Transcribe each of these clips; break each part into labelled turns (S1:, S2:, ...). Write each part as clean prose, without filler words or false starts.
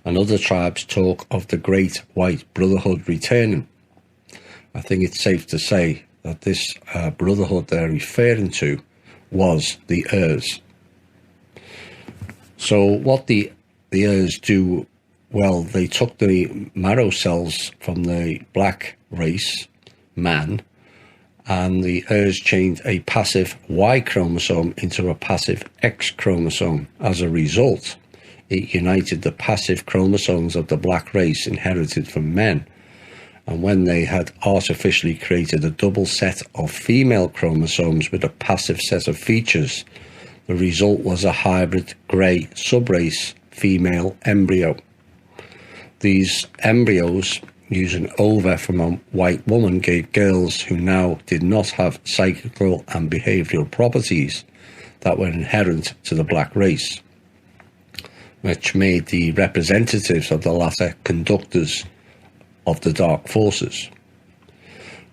S1: and other tribes talk of the Great White Brotherhood returning. I think it's safe to say that this brotherhood they're referring to was the Urs. So what the Urs do, well, they took the marrow cells from the black race, man, and the Urs changed a passive Y chromosome into a passive X chromosome. As a result, it united the passive chromosomes of the black race inherited from men. And when they had artificially created a double set of female chromosomes with a passive set of features, the result was a hybrid grey subrace female embryo. These embryos, using ova from a white woman, gave girls who now did not have psychical and behavioural properties that were inherent to the black race, which made the representatives of the latter conductors of the dark forces.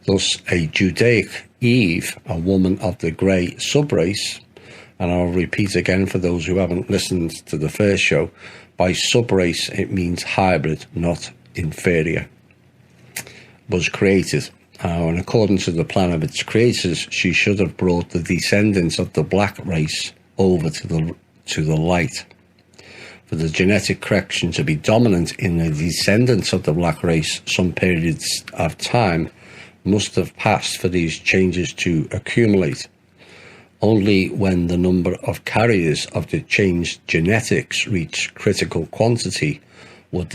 S1: Thus, a Judaic Eve, a woman of the grey subrace, and I'll repeat again for those who haven't listened to the first show, by subrace it means hybrid, not inferior, was created. And according to the plan of its creators, she should have brought the descendants of the black race over to the light. For the genetic correction to be dominant in the descendants of the black race, some periods of time must have passed for these changes to accumulate. Only when the number of carriers of the changed genetics reached critical quantity would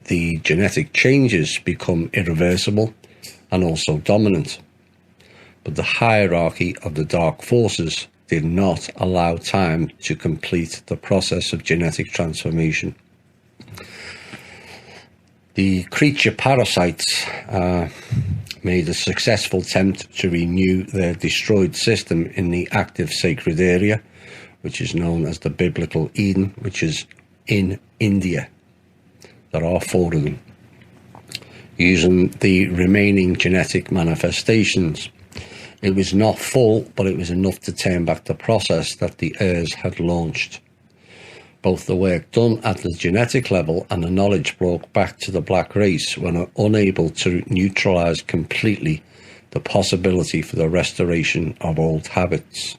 S1: the genetic changes become irreversible and also dominant. But the hierarchy of the dark forces did not allow time to complete the process of genetic transformation. The creature parasites made a successful attempt to renew their destroyed system in the active sacred area, which is known as the biblical Eden, which is in India. There are 4 of them, using the remaining genetic manifestations. It was not full, but it was enough to turn back the process that the Urs had launched. Both the work done at the genetic level and the knowledge brought back to the black race were unable to neutralize completely the possibility for the restoration of old habits.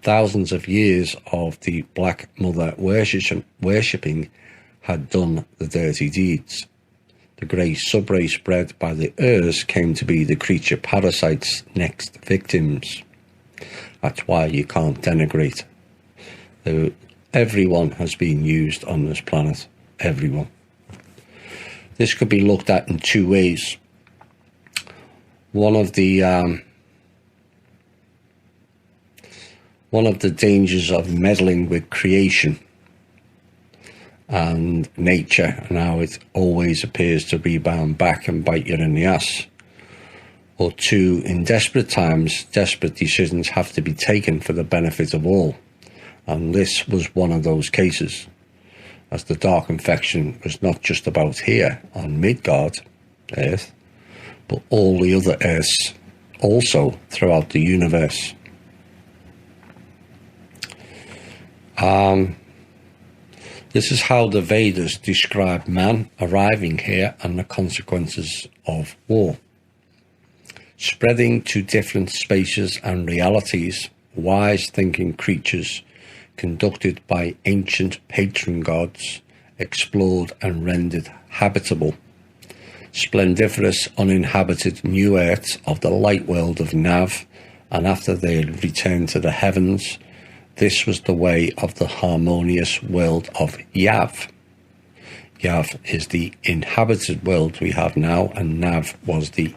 S1: Thousands of years of the Black Mother worshipping had done the dirty deeds. The grey subrace bred by the Urs came to be the creature parasites' next victims. That's why you can't denigrate. Everyone has been used on this planet. Everyone. This could be looked at in 2 ways. One of the dangers of meddling with creation and nature, and how it always appears to rebound back and bite you in the ass. Or 2, in desperate times, desperate decisions have to be taken for the benefit of all. And this was one of those cases, as the dark infection was not just about here on Midgard, Earth, but all the other Earths also throughout the universe. This is how the Vedas describe man arriving here and the consequences of war. Spreading to different spaces and realities, wise thinking creatures conducted by ancient patron gods, explored and rendered habitable. Splendiferous uninhabited new earths of the light world of Nav, and after they had returned to the heavens, this was the way of the harmonious world of Yav. Yav is the inhabited world we have now, and Nav was the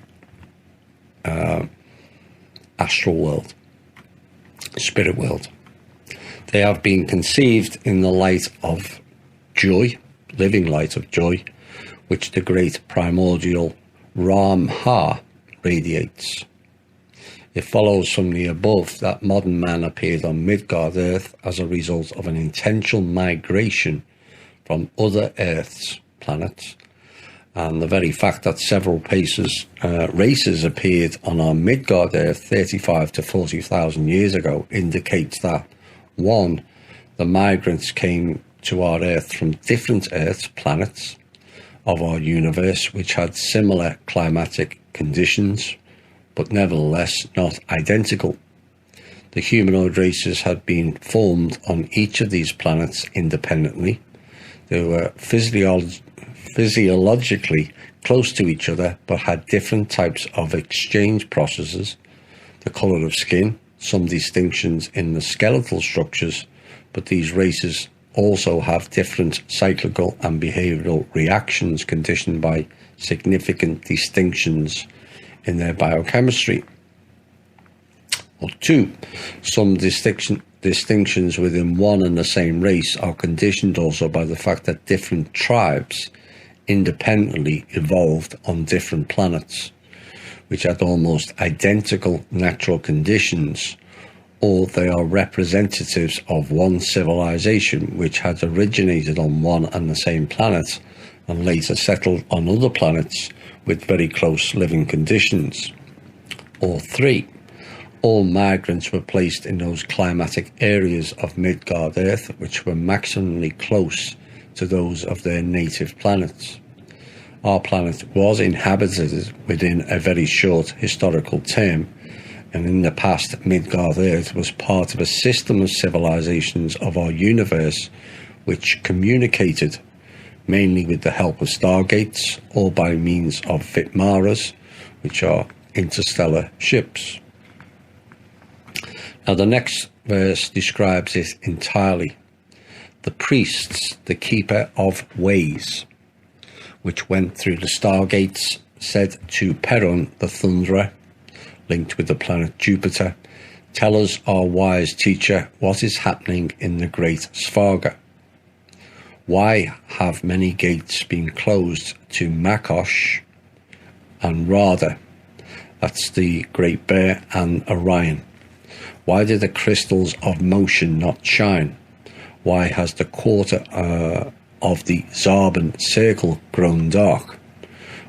S1: astral world, spirit world. They have been conceived in the light of joy, living light of joy, which the great primordial Ram-Ha radiates. It follows from the above that modern man appeared on Midgard Earth as a result of an intentional migration from other Earth's planets, and the very fact that several races appeared on our Midgard Earth 35 to 40,000 years ago indicates that, 1, the migrants came to our Earth from different Earths, planets of our universe, which had similar climatic conditions, but nevertheless not identical. The humanoid races had been formed on each of these planets independently. They were physiologically close to each other, but had different types of exchange processes, the colour of skin, some distinctions in the skeletal structures, but these races also have different cyclical and behavioural reactions conditioned by significant distinctions in their biochemistry. Or two, some distinctions within one and the same race are conditioned also by the fact that different tribes independently evolved on different planets, which had almost identical natural conditions, or they are representatives of one civilization which had originated on one and the same planet and later settled on other planets with very close living conditions. Or three, all migrants were placed in those climatic areas of Midgard Earth which were maximally close to those of their native planets. Our planet was inhabited within a very short historical term, and in the past Midgard Earth was part of a system of civilizations of our universe which communicated mainly with the help of stargates or by means of Vitmaras, which are interstellar ships. Now the next verse describes it entirely. The priests, the keeper of ways, which went through the stargates, said to Perun the Thunderer, linked with the planet Jupiter, "Tell us, our wise teacher, what is happening in the great Svarga. Why have many gates been closed to Makosh and Radha?" That's the Great Bear and Orion. "Why do the crystals of motion not shine? Why has the quarter of the Zarban circle grown dark?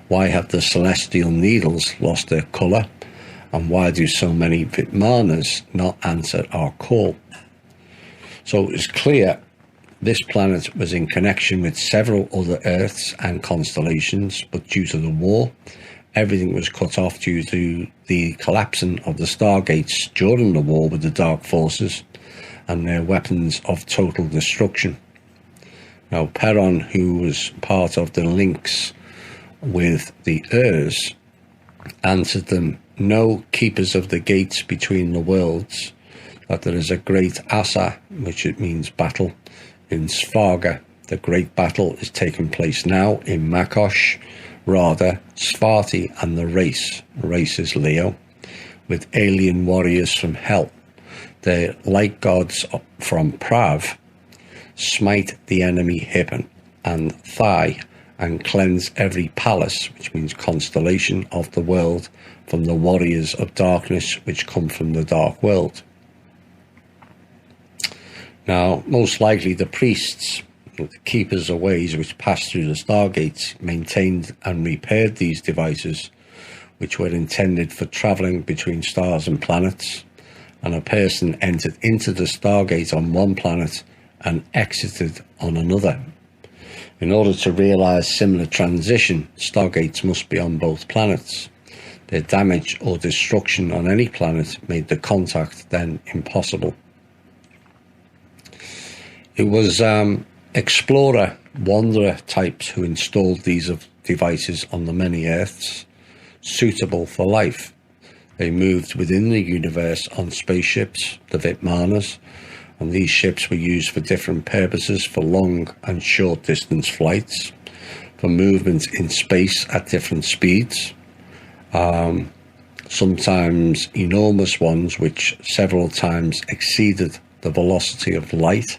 S1: Why have the celestial needles lost their colour? And why do so many Vitmanas not answer our call?" So it's clear this planet was in connection with several other Earths and constellations, but due to the war, everything was cut off due to the collapsing of the stargates during the war with the Dark Forces and their weapons of total destruction. Now, Perun, who was part of the links with the Urs, answered them, "Know, keepers of the gates between the worlds, that there is a great Asa," which it means battle, "in Svarga. The great battle is taking place now in Makosh, Radha, Svarti, and the race is Leo, with alien warriors from hell. They, like gods from Prav, smite the enemy hip and thigh, and cleanse every palace," which means constellation, "of the world from the warriors of darkness which come from the dark world." Now, most likely the priests, the keepers of ways which passed through the stargates, maintained and repaired these devices, which were intended for travelling between stars and planets, and a person entered into the stargate on one planet and exited on another. In order to realise similar transition, stargates must be on both planets. Their damage or destruction on any planet made the contact then impossible. It was explorer, wanderer types who installed these devices on the many Earths suitable for life. They moved within the universe on spaceships, the Vitmanas, and these ships were used for different purposes, for long and short distance flights, for movement in space at different speeds, sometimes enormous ones which several times exceeded the velocity of light,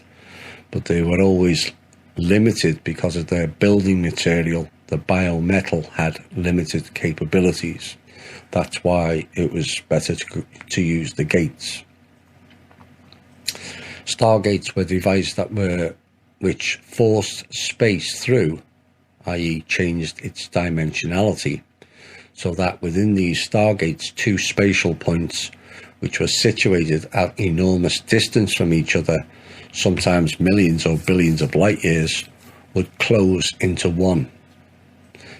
S1: but they were always limited because of their building material. The biometal had limited capabilities. That's why it was better to use the gates. Stargates were devices which forced space through, i.e. changed its dimensionality, so that within these stargates two spatial points which were situated at enormous distance from each other, sometimes millions or billions of light years, would close into one.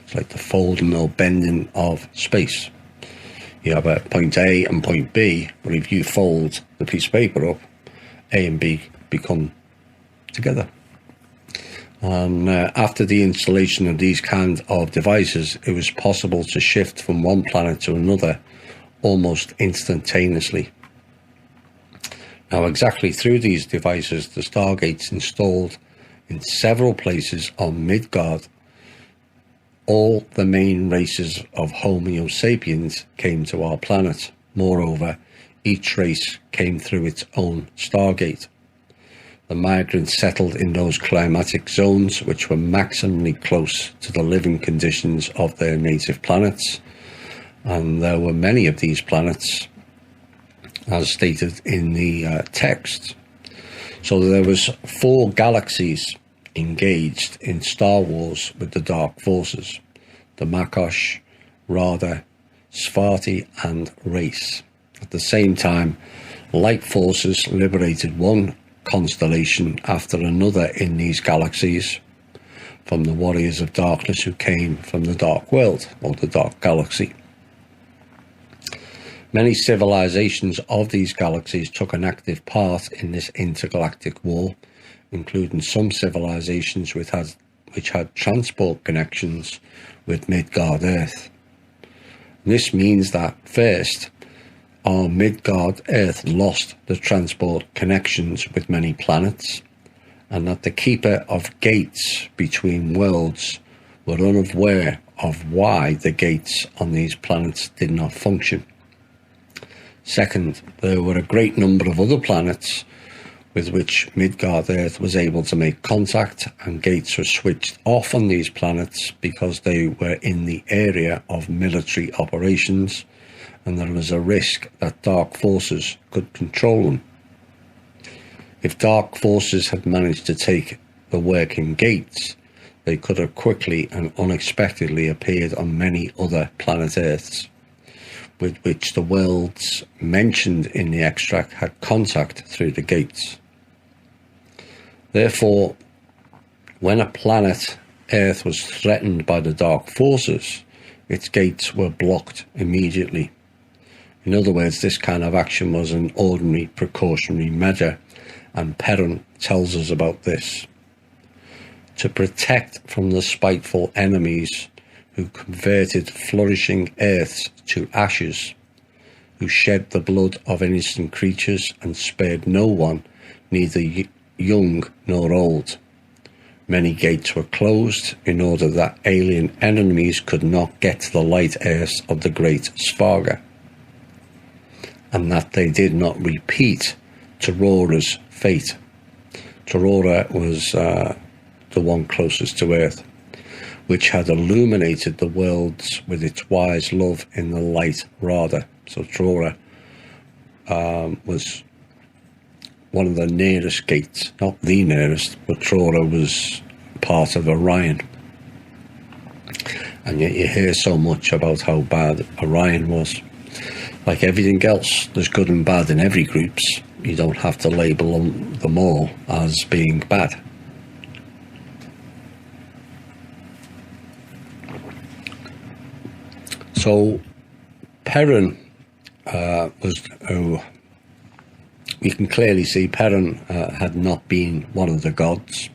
S1: It's like the folding or bending of space. You have a point A and point B, but if you fold the piece of paper up, A and B become together. And after the installation of these kind of devices, it was possible to shift from one planet to another almost instantaneously. Now, exactly through these devices, the Stargates installed in several places on Midgard, all the main races of Homo sapiens came to our planet. Moreover, each race came through its own Stargate. The migrants settled in those climatic zones which were maximally close to the living conditions of their native planets, and there were many of these planets, as stated in the text. So there was 4 galaxies engaged in Star Wars with the Dark Forces: the Makosh, Rada, Svarti and Race. At the same time, light forces liberated one constellation after another in these galaxies from the warriors of darkness who came from the Dark World, or the Dark Galaxy. Many civilizations of these galaxies took an active part in this intergalactic war, including some civilizations which had transport connections with Midgard Earth. This means that first, our Midgard Earth lost the transport connections with many planets, and that the keeper of gates between worlds were unaware of why the gates on these planets did not function. Second, there were a great number of other planets with which Midgard Earth was able to make contact, and gates were switched off on these planets because they were in the area of military operations, and there was a risk that dark forces could control them. If dark forces had managed to take the working gates, they could have quickly and unexpectedly appeared on many other planet Earths, with which the worlds mentioned in the extract had contact through the gates. Therefore, when a planet Earth was threatened by the dark forces, its gates were blocked immediately. In other words, this kind of action was an ordinary precautionary measure, and Perrin tells us about this. To protect from the spiteful enemies who converted flourishing Earths to ashes, who shed the blood of innocent creatures and spared no one, neither young nor old. Many gates were closed in order that alien enemies could not get to the light Earths of the great Svarga, and that they did not repeat Torora's fate. Torora was the one closest to Earth, which had illuminated the worlds with its wise love in the light Rada. So Torora was one of the nearest gates, not the nearest, but Torora was part of Orion. And yet you hear so much about how bad Orion was. Like everything else, there's good and bad in every group. You don't have to label them all as being bad. So Perrin we can clearly see Perrin had not been one of the gods,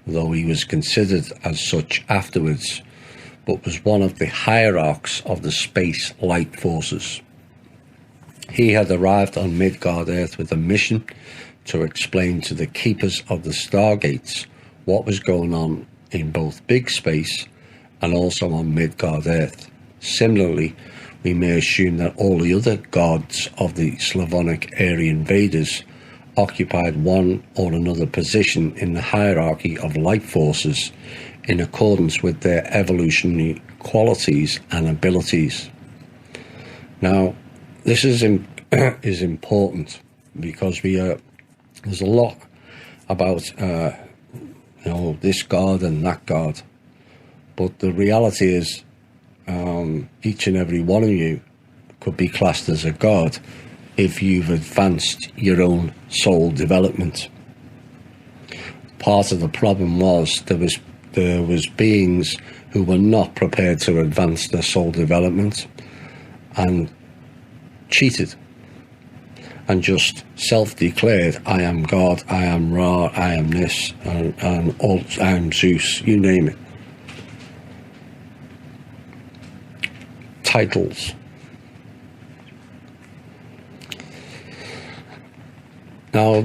S1: though he was considered as such afterwards, but was one of the hierarchs of the space light forces. He had arrived on Midgard Earth with a mission to explain to the keepers of the Stargates what was going on in both big space and also on Midgard Earth. Similarly, we may assume that all the other gods of the Slavonic Aryan Vedas occupied one or another position in the hierarchy of light forces in accordance with their evolutionary qualities and abilities. Now, this is important because there's a lot about this god and that god, but the reality is each and every one of you could be classed as a god if you've advanced your own soul development. Part of the problem was there was beings who were not prepared to advance their soul development and cheated and just self-declared, I am God, I am Ra, I am this, and all, I am Zeus, you name it. Titles. Now,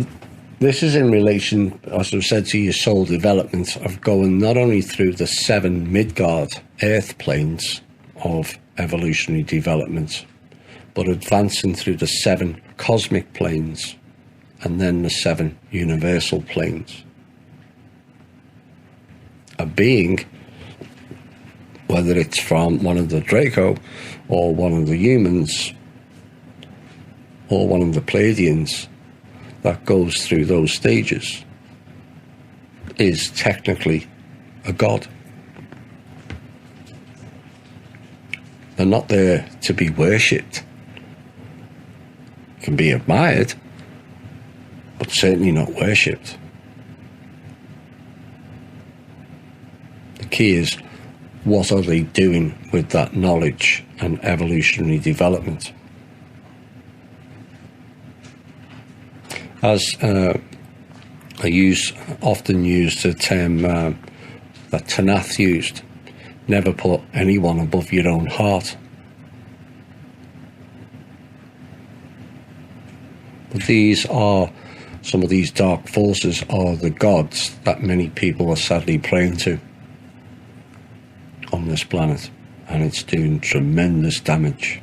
S1: this is in relation, as I've said, to your soul development of going not only through the 7 Midgard earth planes of evolutionary development, but advancing through the 7 cosmic planes and then the 7 universal planes. A being, whether it's from one of the Draco or one of the humans or one of the Pleiadians, that goes through those stages is technically a god. They're not there to be worshipped. Can be admired, but certainly not worshipped. The key is, what are they doing with that knowledge and evolutionary development? As I often use the term that Tanath used, never put anyone above your own heart. But these are, some of these dark forces are the gods that many people are sadly praying to on this planet, and it's doing tremendous damage.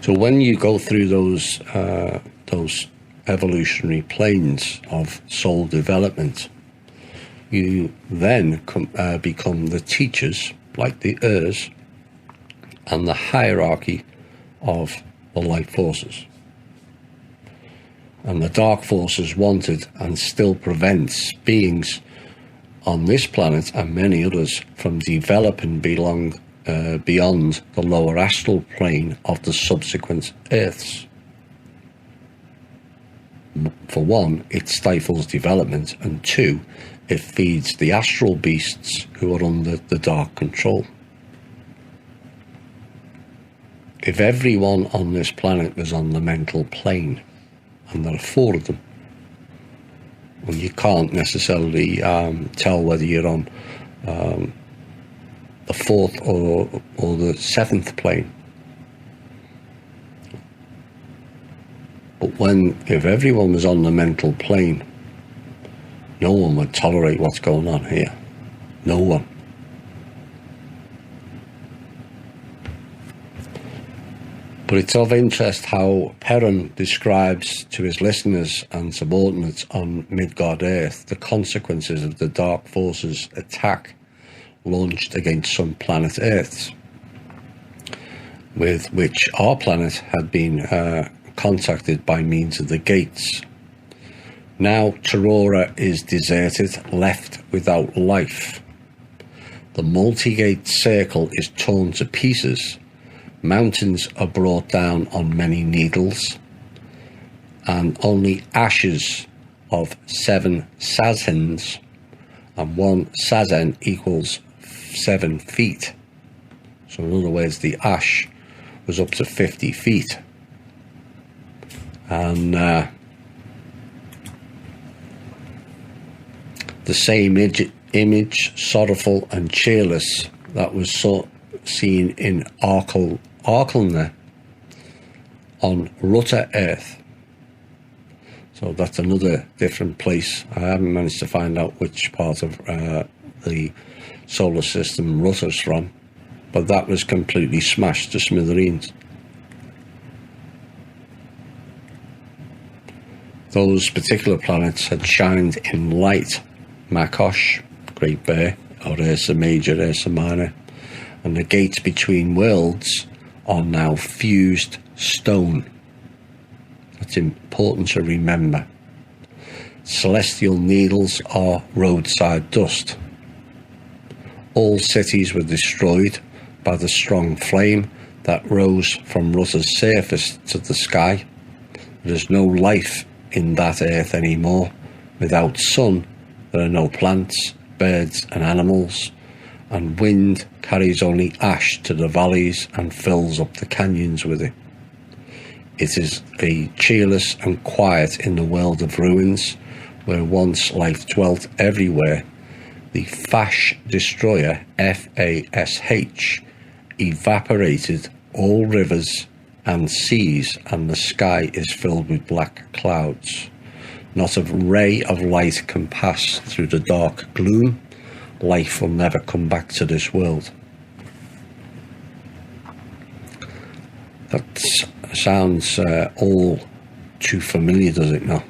S1: So when you go through those evolutionary planes of soul development, you then become the teachers, like the Urs, and the hierarchy of the light forces. And the dark forces wanted and still prevents beings on this planet and many others from developing beyond the lower astral plane of the subsequent Earths. For one, it stifles development, and 2, it feeds the astral beasts who are under the dark control. If everyone on this planet was on the mental plane, and there are 4 of them, well, you can't necessarily tell whether you're on the 4th or the 7th plane. But if everyone was on the mental plane, no one would tolerate what's going on here. No one. But it's of interest how Perrin describes to his listeners and subordinates on Midgard Earth the consequences of the Dark Forces' attack launched against some planet Earths, with which our planet had been contacted by means of the gates. Now Torora is deserted, left without life. The multi-gate circle is torn to pieces. Mountains are brought down on many needles, and only ashes of 7 sazens, and 1 sazen equals 7 feet. So in other words, the ash was up to 50 feet. And the same image, sorrowful and cheerless, that was seen in Arkelner on Rutter Earth. So that's another different place. I haven't managed to find out which part of the solar system Rutter's from, but that was completely smashed to smithereens. Those particular planets had shined in light. Makosh, Great Bear, or Ursa Major, Ursa Minor, and the gates between worlds are now fused stone. That's important to remember. Celestial needles are roadside dust. All cities were destroyed by the strong flame that rose from Rutter's surface to the sky. There is no life in that earth anymore. Without sun, there are no plants, birds and animals, and wind carries only ash to the valleys and fills up the canyons with it. It is a cheerless and quiet in the world of ruins, where once life dwelt everywhere. The Fash destroyer, FASH, evaporated all rivers and seas, and the sky is filled with black clouds. Not a ray of light can pass through the dark gloom. Life will never come back to this world. That sounds all too familiar, does it not?